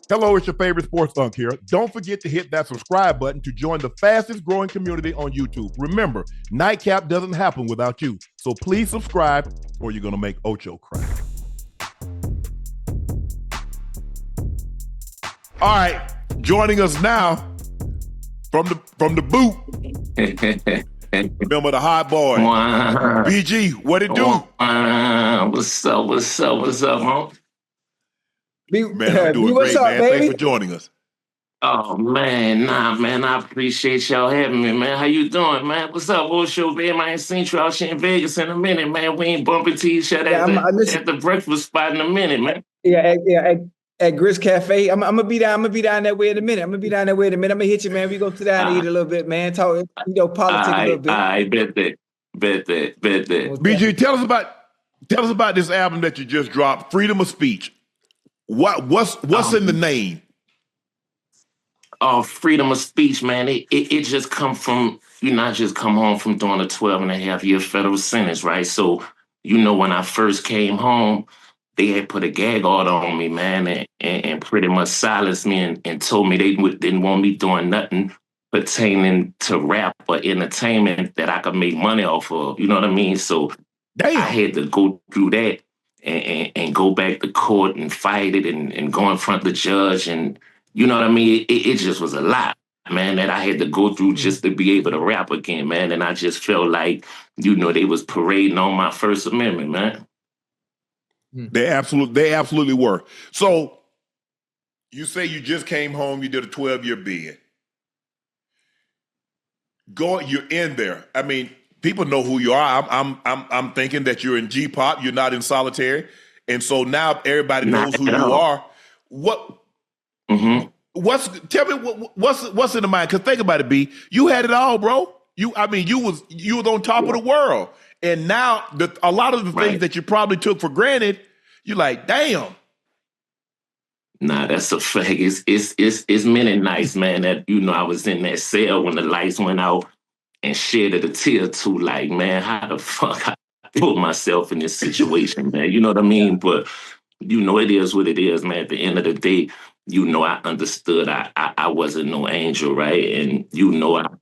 Hello, it's your favorite sports Unc here. Don't forget to hit that subscribe button to join the fastest growing community on YouTube. Remember, Nightcap doesn't happen without you. So please subscribe or you're going to make Ocho cry. All right, joining us now from the boot. Remember the hot boy. BG, what it do? What's up, huh? Man, I'm doing great, man. Baby? Thanks for joining us. Oh, man, man, I appreciate y'all having me, man. How you doing, man? What's up, Ocho, man? I ain't seen you out here in Vegas in a minute, man. We ain't bumping to each other at the breakfast spot in a minute, man. At Grist Cafe. I'm gonna be down that way in a minute. I'm gonna hit you, man. We go sit down and eat a little bit, man. Talk, politics a little bit. I bet that. BG, tell us about this album that you just dropped, Freedom of Speech. What's in the name? Oh, freedom of speech, man. It just come from, I just come home from doing a 12.5-year federal sentence, right? So, when I first came home, they had put a gag order on me, man, and pretty much silenced me and told me they didn't want me doing nothing pertaining to rap or entertainment that I could make money off of. You know what I mean? So damn. I had to go through that and go back to court and fight it and go in front of the judge. And you know what I mean? It just was a lot, man, that I had to go through just to be able to rap again, man. And I just felt like, they was parading on my First Amendment, man. They absolutely were. So you say you just came home, you did a 12-year bid. You're in there. I mean, people know who you are. I'm thinking that you're in G-pop, you're not in solitary. And so now everybody knows who you are. Tell me what's in the mind? Because think about it, B. You had it all, bro. You was on top of the world. And now a lot of the things that you probably took for granted, you're like, damn. Nah, that's a fact. It's many nights, man, that I was in that cell when the lights went out and shedded a tear too. Like, man, how the fuck I put myself in this situation, man? You know what I mean? But it is what it is, man. At the end of the day, I understood I wasn't no angel, right? And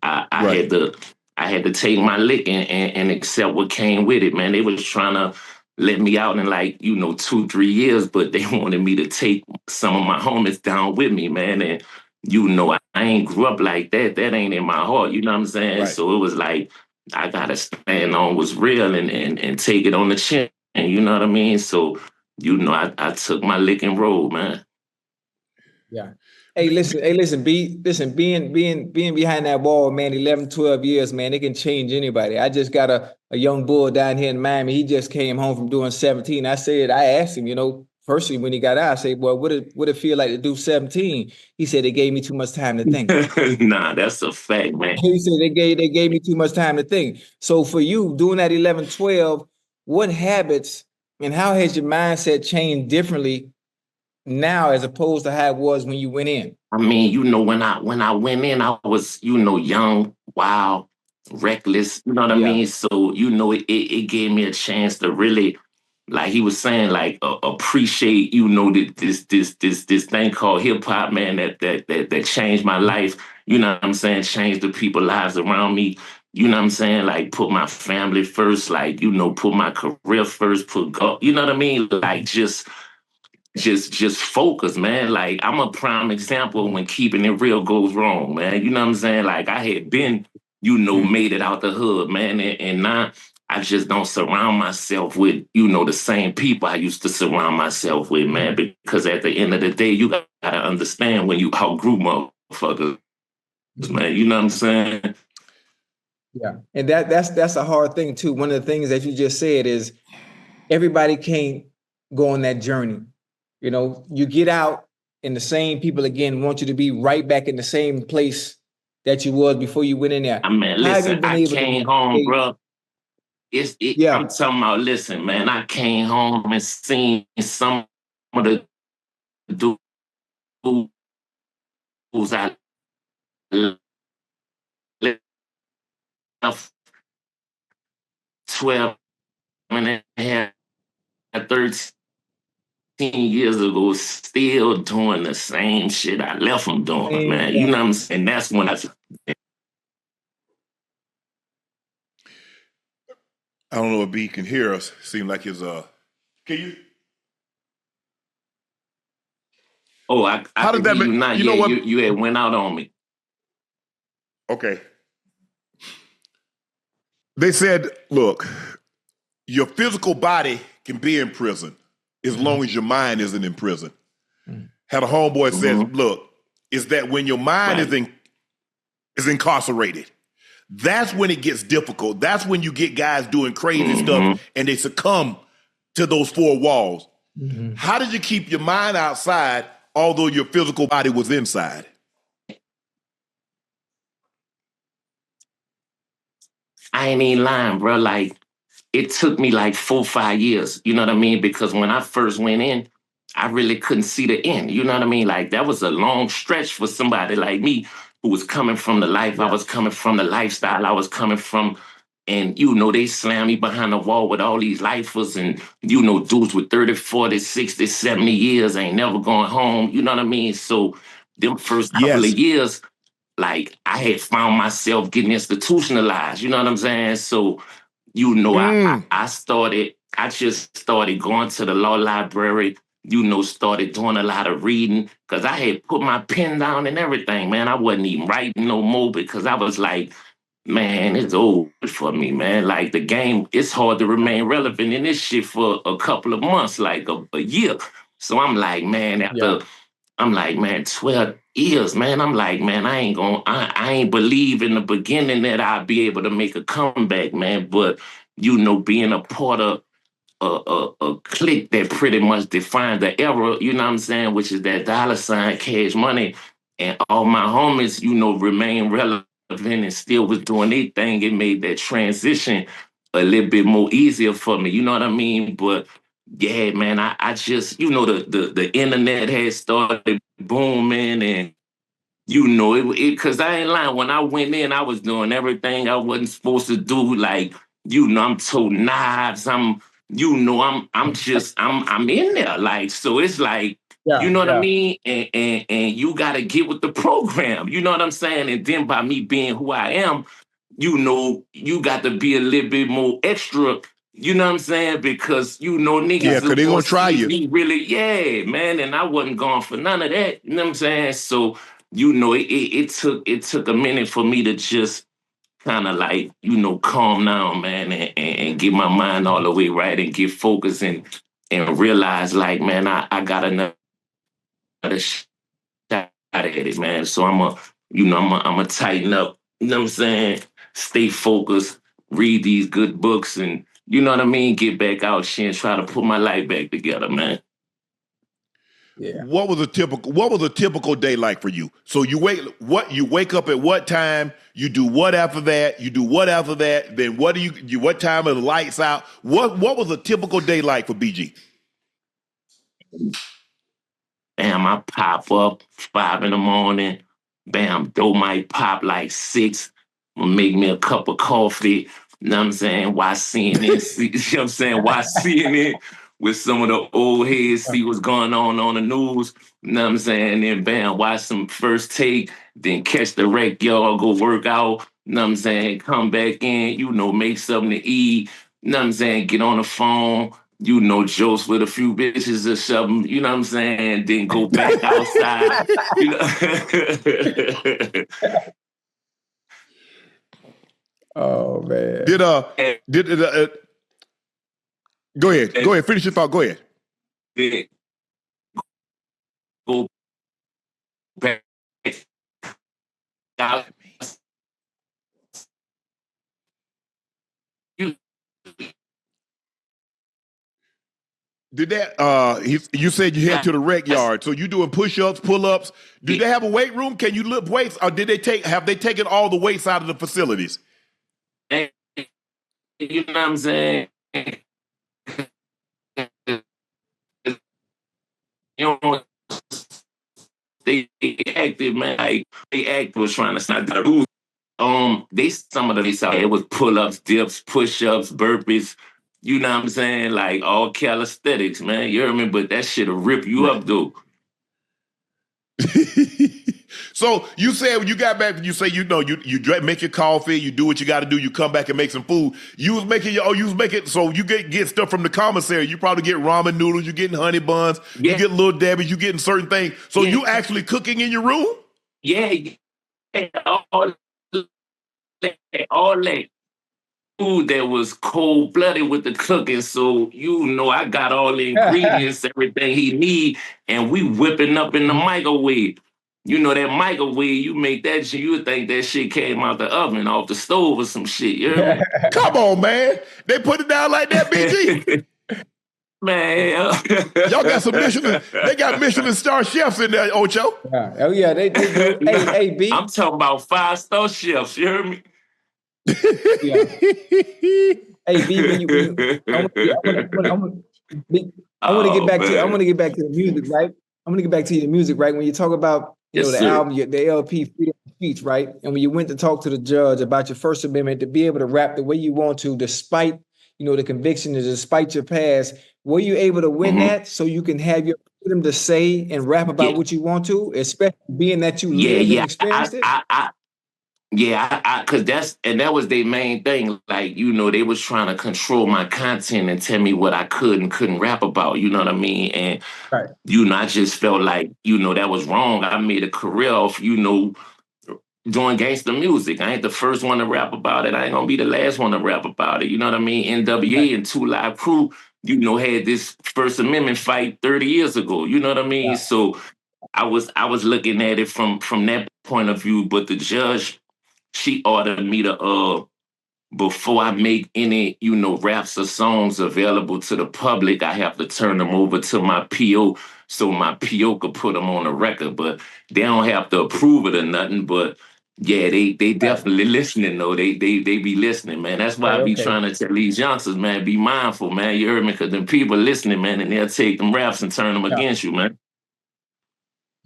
I had to take my lick and accept what came with it, man. They was trying to let me out in 2-3 years, but they wanted me to take some of my homies down with me, man. And I ain't grew up like that. That ain't in my heart. You know what I'm saying? Right. So it was like I gotta stand on what's real and take it on the chin. You know what I mean? So I took my lick and roll, man. Yeah. Hey, listen, being behind that wall, man, 11, 12 years, man, it can change anybody. I just got a young bull down here in Miami. He just came home from doing 17. I asked him, personally, when he got out, I said, well, what it feel like to do 17? He said they gave me too much time to think. Nah, that's a fact, man. He said they gave me too much time to think. So for you doing that 11, 12, what habits and how has your mindset changed differently now as opposed to how it was when you went in? I mean, when I went in, I was, young, wild, reckless, you know what I mean? So, it gave me a chance to really, like he was saying, appreciate, this thing called hip hop, man, that changed my life. You know what I'm saying? Changed the people's lives around me. You know what I'm saying? Like put my family first, put my career first, you know what I mean? Like just focus, man. Like I'm a prime example when keeping it real goes wrong, man. You know what I'm saying? Like I had been, made it out the hood, man. And now I just don't surround myself with, the same people I used to surround myself with, man. Because at the end of the day, you gotta understand when you outgrew motherfuckers, man. You know what I'm saying? Yeah. And that's a hard thing too. One of the things that you just said is everybody can't go on that journey. You get out and the same people again want you to be right back in the same place that you was before you went in there. I mean, listen, I came home, bro. I'm talking about, listen, man, I came home and seen some of the dudes I left 12 and a half, 13 years ago, still doing the same shit I left them doing, man. You know what I'm saying? That's when I don't know if B can hear us. Seem like his can you? Oh, I How did that you make not? you know Yeah, what? you had went out on me. Okay. They said, look, your physical body can be in prison as long as your mind isn't in prison. Had a homeboy said, look, is that when your mind is incarcerated, that's when it gets difficult. That's when you get guys doing crazy stuff and they succumb to those four walls. How did you keep your mind outside although your physical body was inside? I ain't even lying, bro. Like, it took me like 4 or 5 years, you know what I mean? Because when I first went in, I really couldn't see the end, you know what I mean? Like, that was a long stretch for somebody like me who was coming from the life I was coming from, the lifestyle I was coming from. And, they slammed me behind the wall with all these lifers and, dudes with 30, 40, 60, 70 years ain't never going home, you know what I mean? So them first couple of years, like, I had found myself getting institutionalized, you know what I'm saying? So, I just started going to the law library, started doing a lot of reading because I had put my pen down and everything, man. I wasn't even writing no more because I was like, man, it's over for me, man. Like the game, it's hard to remain relevant in this shit for a couple of months, like a year. So I'm like, man, I'm like, man, 12 years, man. I'm like, man, I ain't believe in the beginning that I'd be able to make a comeback, man. But, being a part of a clique that pretty much defined the era, you know what I'm saying, which is that dollar sign cash money. And all my homies, remain relevant and still was doing their thing. It made that transition a little bit more easier for me. You know what I mean? But yeah, man, I just, the internet had started booming and because I ain't lying. When I went in, I was doing everything I wasn't supposed to do. Like, I'm toting knives. I'm in there. Like, so it's like, you know what I mean? And you gotta get with the program. You know what I'm saying? And then by me being who I am, you got to be a little bit more extra. You know what I'm saying? Because niggas because they're gonna try you. Really, yeah, man. And I wasn't going for none of that. You know what I'm saying? So it took a minute for me to just kind of like, calm down, man, and get my mind all the way right and get focused and realize like, man, I got another shot at it, man. So I'm a tighten up, you know what I'm saying? Stay focused, read these good books and you know what I mean? Get back out here and try to put my life back together, man. Yeah. What was a typical day like for you? So you wake up at what time? You do what after that? You do what after that? Then what what time are the lights out? What was a typical day like for BG? Bam, I pop up 5 a.m. Bam, dough might pop like 6. Make me a cup of coffee. You know what I'm saying? Watch CNN. You know what I'm saying? Watch CNN with some of the old heads, see what's going on the news. You know what I'm saying? And then bam, watch some First Take, then catch the rec yard, go work out. You know what I'm saying? Come back in, make something to eat. You know what I'm saying? Get on the phone. Jokes with a few bitches or something, you know what I'm saying? Then go back outside, you know. Oh man. Go ahead, finish your thought. Go ahead. Go back out. Did that? You said you head to the rec yard, so you doing push-ups, pull-ups. Do they have a weight room? Can you lift weights, or have they taken all the weights out of the facilities? You know what I'm saying? They active, man. Like they act was trying to snap the rules. Some of them it was pull-ups, dips, push-ups, burpees. You know what I'm saying? Like all calisthenics, man. You hear me? But that shit'll rip you Right. up, though. So you said when you got back, you say make your coffee, you do what you got to do, you come back and make some food. You was making so you get stuff from the commissary. You probably get ramen noodles, you getting honey buns, you Yeah, get little Debbie, you getting certain things. So yeah, you actually cooking in your room? yeah, yeah. All that food that was cold blooded with the cooking. So I got all the ingredients, everything he need, and we whipping up in the microwave. You know that microwave, you make that shit, you would think that shit came out the oven, off the stove or some shit. You hear me? Come on, man. They put it down like that, BG. Man, Y'all got some Michelin. They got Michelin star chefs in there, Ocho. Yeah. Oh yeah, they do. Hey, B. I'm talking about 5-star chefs. You hear me? Yeah. Hey, B. I want to get Oh back to. I man, want to get back to the music, right? I'm gonna get back to the music, right? When you talk about yes the sir. album, the LP, Freedom of Speech, right? And when you went to talk to the judge about your First Amendment, to be able to rap the way you want to, despite the conviction, despite your past, were you able to win that so you can have your freedom to say and rap about Yeah, what you want to, especially being that you yeah, lived and yeah. experienced it? Cause that was their main thing. Like, they was trying to control my content and tell me what I could and couldn't rap about. You know what I mean? And, Right. I just felt like, that was wrong. I made a career off, doing gangster music. I ain't the first one to rap about it. I ain't gonna be the last one to rap about it. You know what I mean? Right. NWA and Two Live Crew, had this First Amendment fight 30 years ago. You know what I mean? Yeah. So I was looking at it from that point of view, but the judge, she ordered me to before I make any, raps or songs available to the public, I have to turn them over to my PO so my PO could put them on the record. But they don't have to approve it or nothing. But yeah, they Right. definitely listening though. They be listening, man. That's why Right. I be Okay. trying to tell these youngsters, man, be mindful, man. You heard me? Because them people listening, man, and they'll take them raps and turn them Yeah. against you, man.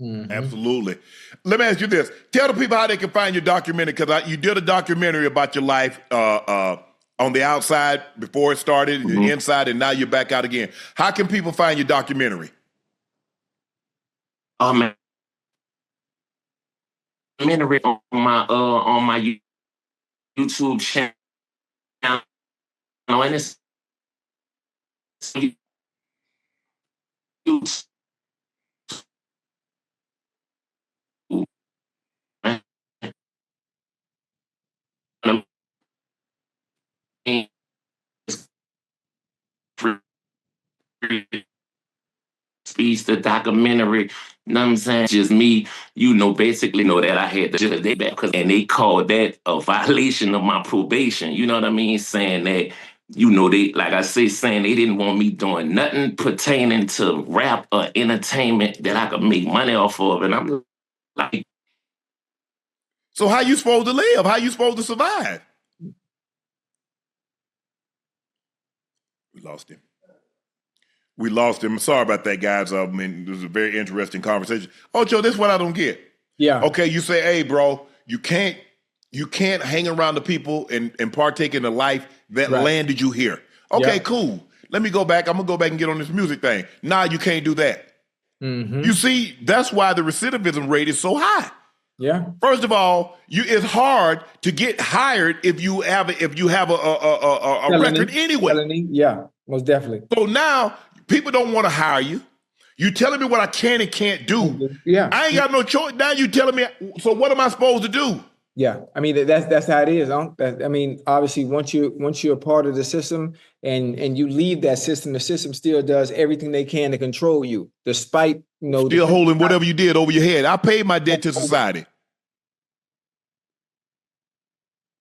Mm-hmm. Absolutely. Let me ask you this. Tell the people how they can find your documentary, because you did a documentary about your life on the outside before it started, the Mhm. inside, and now you're back out again. How can people find your documentary? Oh man, documentary on my YouTube channel, and it's YouTube. Man. I mean, it's free speech, the documentary. You know what I'm saying? Just me, basically know that I had to just they back, and they called that a violation of my probation. You know what I mean? Saying that, they, like I say, saying they didn't want me doing nothing pertaining to rap or entertainment that I could make money off of. And I'm like, So how you supposed to live? How you supposed to survive? We lost him. We lost him. Sorry about that, guys. I mean, this is a very interesting conversation. Ocho, this is what I don't get. Yeah. Okay, you say, hey, bro, you can't hang around the people and partake in the life that Right. landed you here. Okay, Yeah. cool. Let me go back. I'm gonna go back and get on this music thing. Nah, you can't do that. Mm-hmm. You see, that's why the recidivism rate is so high. Yeah. First of all, it's hard to get hired if you have a record anyway. Felony. Yeah. Most definitely. So now people don't want to hire you. You telling me what I can and can't do. Yeah. I ain't got no choice. Now you telling me, so what am I supposed to do? Yeah. I mean, that's how it is. I mean, obviously, once you're a part of the system and you leave that system, the system still does everything they can to control you, despite Still holding whatever you did over your head. I paid my debt to society.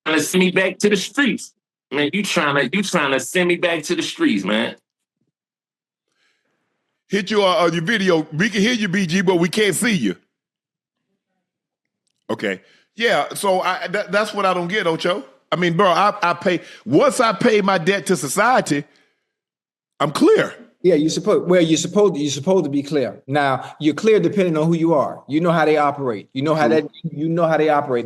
trying to send me back to the streets. Man, you trying to send me back to the streets, man. Hit your video. We can hear you, BG, but we can't see you. Okay. Yeah, so that's what I don't get, Ocho. I mean, bro, I pay, once I pay my debt to society, I'm clear. Yeah, you're supposed to be clear. Now, you're clear depending on who you are. You know how they operate. You know how they operate.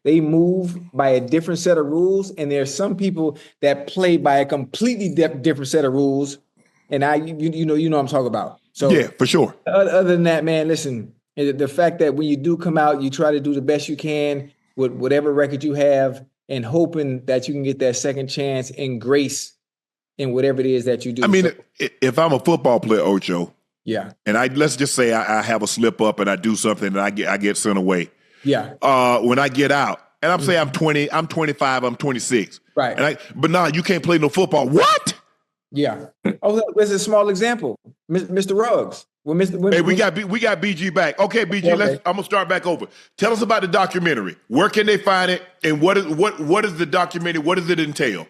They move by a different set of rules, and there's some people that play by a completely different set of rules. And you know what I'm talking about. So yeah, for sure. other than that, man, listen, the fact that when you do come out, you try to do the best you can with whatever record you have, and hoping that you can get that second chance and grace in whatever it is that you do. I mean, if I'm a football player, Ocho, yeah, and let's just say I have a slip up and I do something and I get sent away. Yeah. When I get out, and I'm saying I'm 20, I'm 25, I'm 26. Right. But now you can't play no football. What? Yeah. Oh, there's a small example, Mr. Ruggs. Hey, we got BG back. Okay, BG, I'm gonna start back over. Tell us about the documentary. Where can they find it? And what is the documentary? What does it entail?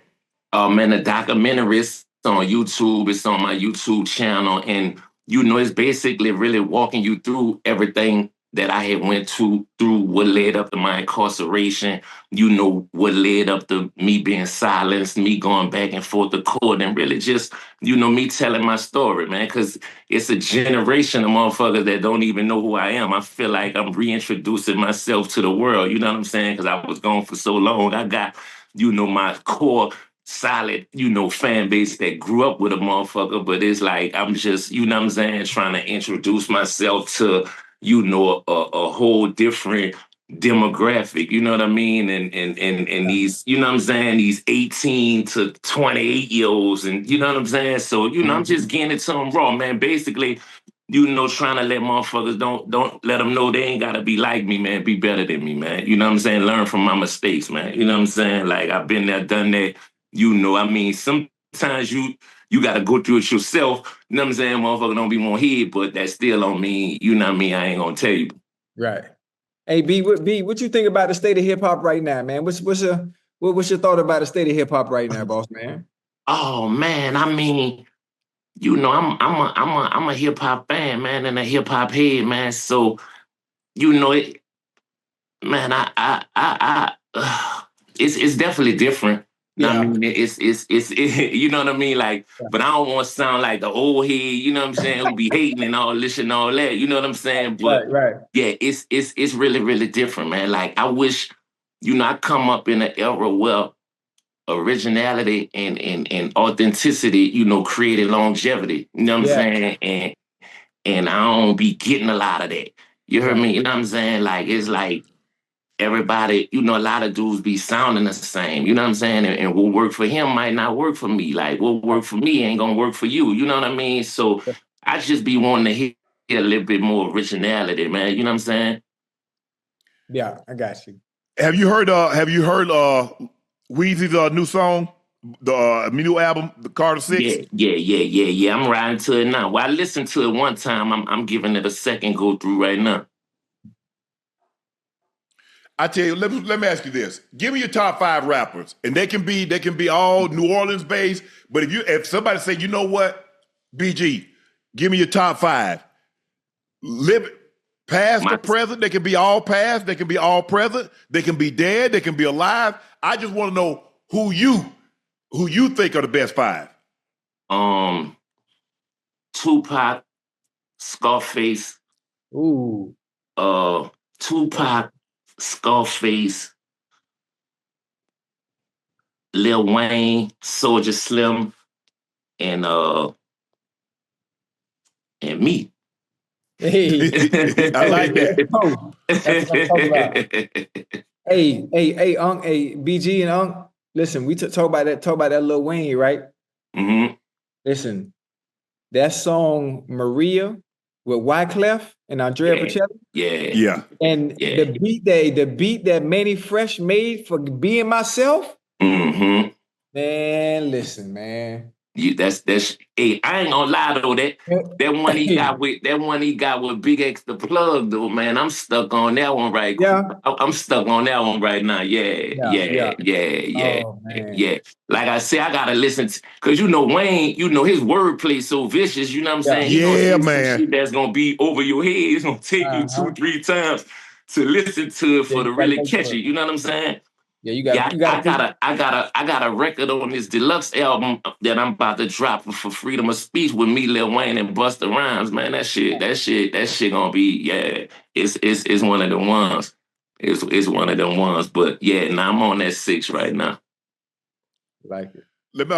Man, the documentary is on YouTube. It's on my YouTube channel. And, it's basically really walking you through everything that I had went through what led up to my incarceration, what led up to me being silenced, me going back and forth to court, and really just, me telling my story, man, because it's a generation of motherfuckers that don't even know who I am. I feel like I'm reintroducing myself to the world, you know what I'm saying? Because I was gone for so long. I got, my core solid, fan base that grew up with a motherfucker, but it's like I'm just, trying to introduce myself to, a whole different demographic, you know what I mean? And these, these 18 to 28-year-olds, and you know what I'm saying? So, I'm just getting it to them raw, man. Basically, trying to let motherfuckers don't let them know they ain't gotta be like me, man. Be better than me, man. You know what I'm saying? Learn from my mistakes, man. You know what I'm saying? Like, I've been there, done that. Sometimes you got to go through it yourself. You know what I'm saying? Motherfucker don't be more here, but that still don't mean, you know what I mean? I ain't gonna tell you. Right. Hey, B, what you think about the state of hip hop right now, man? What's your thought about the state of hip hop right now, boss man? Oh man, I mean, I'm a hip hop fan, man, and a hip hop head, man. So, it, man, it's definitely different. Yeah. I mean, it's you know what I mean? Like, but I don't want to sound like the old head, you know what I'm saying, who be hating and all this and all that, you know what I'm saying? But yeah, it's really, really different, man. Like, I wish, I come up in an era where originality and authenticity, created longevity, you know what I'm saying? And I don't be getting a lot of that. You heard me? You know what I'm saying? Like, it's like, everybody, a lot of dudes be sounding the same, you know what I'm saying? And what work for him might not work for me. Like, what work for me ain't gonna work for you, you know what I mean? So I just be wanting to hear a little bit more originality, man, you know what I'm saying? Yeah, I got you. Have you heard Weezy's new song, the new album, The Carter 6? Yeah. I'm riding to it now. Well, I listened to it one time. I'm giving it a second go through right now. I tell you, let me ask you this. Give me your top 5 rappers, and they can be all New Orleans based. But if somebody say, you know what, BG, give me your top 5. Live past the present. They can be all past. They can be all present. They can be dead. They can be alive. I just want to know who you think are the best 5. Tupac, Scarface. Ooh. Tupac, Scarface, Lil Wayne, Soulja Slim, and me. Hey, I like that. Oh, that's what I'm talking about. Hey, Unc, hey, BG and Unc. Listen, we talk about that Lil Wayne, right? Mm-hmm. Listen, that song Maria with Wyclef and Andrea Bocelli. Yeah. And the beat that Manny Fresh made for Being Myself. Mm-hmm. Man, listen, man. That's hey, I ain't gonna lie though, that one he got with Big X the Plug though, man. I'm stuck on that one right now. I'm stuck on that one right now. Yeah. Oh, like I said, I gotta listen to, cause Wayne, his wordplay so vicious, you know what I'm saying? Yeah, man. Some shit that's gonna be over your head. It's gonna take you 2-3 times to listen to it for to really catch it. You know what I'm saying? Yeah, you got. I got a record on this deluxe album that I'm about to drop for freedom of speech with me, Lil Wayne, and Busta Rhymes. Man, that shit gonna be It's one of the ones. It's one of them ones. But yeah, now I'm on that 6 right now. Like it. Let me,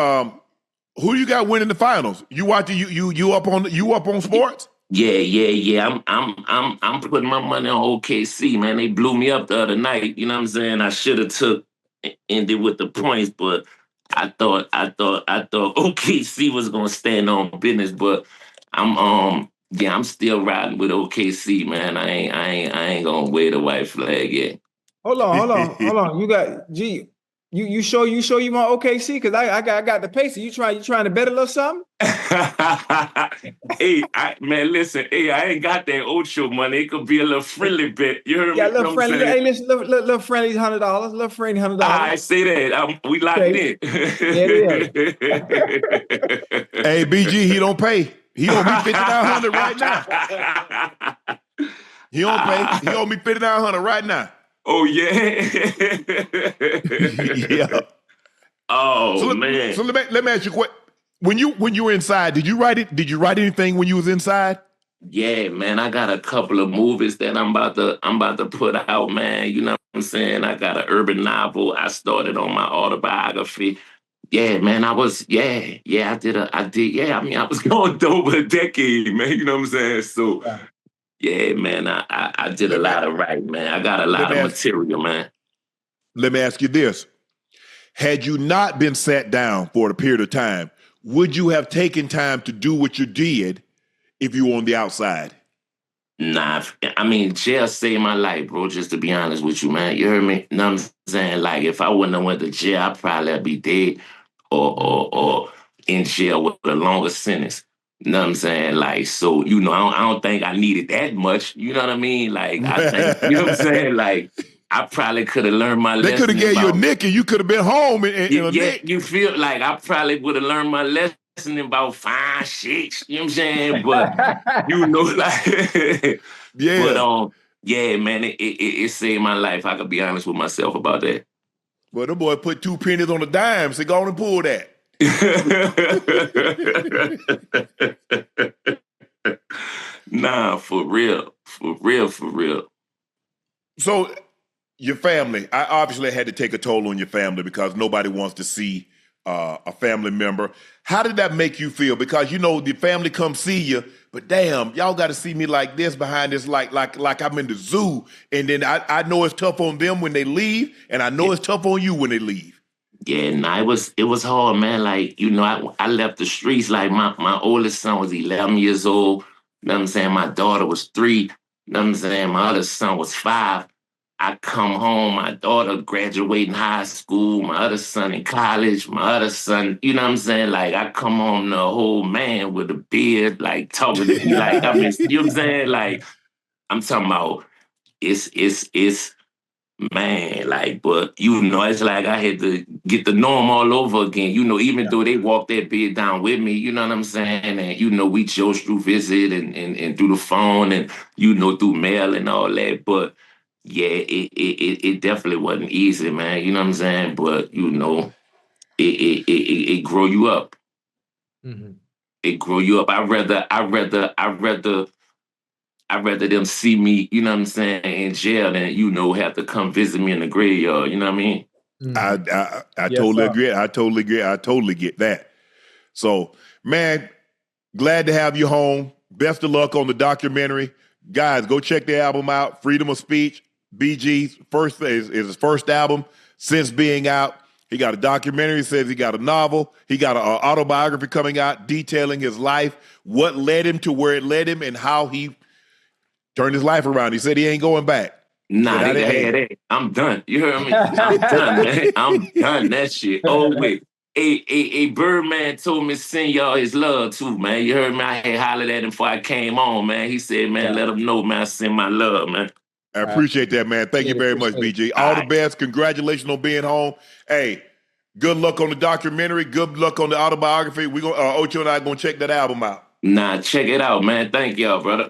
who you got winning the finals? You watching you up on sports? Yeah. I'm putting my money on OKC, man. They blew me up the other night. You know what I'm saying? I should have ended with the points, but I thought OKC was gonna stand on business. But I'm still riding with OKC, man. I ain't gonna wave the white flag yet. Hold on. You got You sure you want OKC? Because I got the pace. You trying to bet a little something? Hey, man, listen. Hey, I ain't got that Ocho money. It could be a little friendly bet. You heard me? Yeah, little friendly. Hey, listen, little friendly's $100. Little friendly $100. I say that. We locked in. Yeah. Hey, BG, he don't pay. He owe me $5,900 right now. He don't pay. He owe me $5,900 right now. Oh yeah. Yeah. Oh man. So let me ask you a question. When you were inside, did you write it? Did you write anything when you was inside? Yeah, man. I got a couple of movies that I'm about to put out, man. You know what I'm saying? I got an urban novel. I started on my autobiography. Yeah, man. I did. Yeah, I mean, I was going over a decade, man. You know what I'm saying? So. Yeah, man, I did a lot of writing, man. I got a lot of material, man. Let me ask you this. Had you not been sat down for a period of time, would you have taken time to do what you did if you were on the outside? Nah, I mean, jail saved my life, bro, just to be honest with you, man. You heard me? You know what I'm saying? Like, if I wouldn't have went to jail, I'd probably be dead or in jail with a longer sentence. You know what I'm saying? Like, so, you know, I don't think I needed that much. You know what I mean? Like, I think, you know what I'm saying? Like, I probably could have learned my lesson. They could have gave you a nick and you could have been home you feel like I probably would have learned my lesson in about 5, 6. You know what I'm saying? But, you know, like, yeah. But, yeah, man, it saved my life. I could be honest with myself about that. Well, the boy put 2 pennies on the dime, so go on and pull that. Nah, for real. So your family, I obviously had to take a toll on your family because nobody wants to see a family member. How did that make you feel? Because you know the family come see you, but damn, y'all got to see me like this behind this, like I'm in the zoo. And then I know it's tough on them when they leave, and I know it's tough on you when they leave. Yeah, nah, it was hard, man. Like, you know, I left the streets. Like, my oldest son was 11 years old. You know what I'm saying? My daughter was 3. You know what I'm saying? My other son was 5. I come home, my daughter graduating high school, my other son in college, my other son, you know what I'm saying? Like, I come home the whole man with a beard, like, talking to me, like, I mean, you know what I'm saying? Like, I'm talking about, it's, man, like, but, you know, it's like I had to get the norm all over again. You know, even though they walked that bed down with me, you know what I'm saying? And, you know, we chose through visit and through the phone and, you know, through mail and all that. But, yeah, it definitely wasn't easy, man. You know what I'm saying? But, you know, it grow you up. Mm-hmm. It grow you up. I'd rather them see me, you know what I'm saying, in jail than, you know, have to come visit me in the graveyard. You know what I mean? Mm-hmm. I totally agree. I totally get that. So, man, glad to have you home. Best of luck on the documentary. Guys, go check the album out. Freedom of Speech. BG's is his first album since being out. He got a documentary, says he got a novel. He got an autobiography coming out detailing his life, what led him to where it led him, and how he turned his life around. He said he ain't going back. Nah, I'm done. You heard me? I'm done, man. I'm done. That shit. Oh, wait. A Birdman told me to send y'all his love, too, man. You heard me? I had hollered at him before I came on, man. He said, man, let him know, man, I send my love, man. I appreciate that, man. Thank you very much, BG. All the best. Congratulations on being home. Hey, good luck on the documentary. Good luck on the autobiography. We gonna Ocho and I gonna check that album out. Nah, check it out, man. Thank y'all, brother.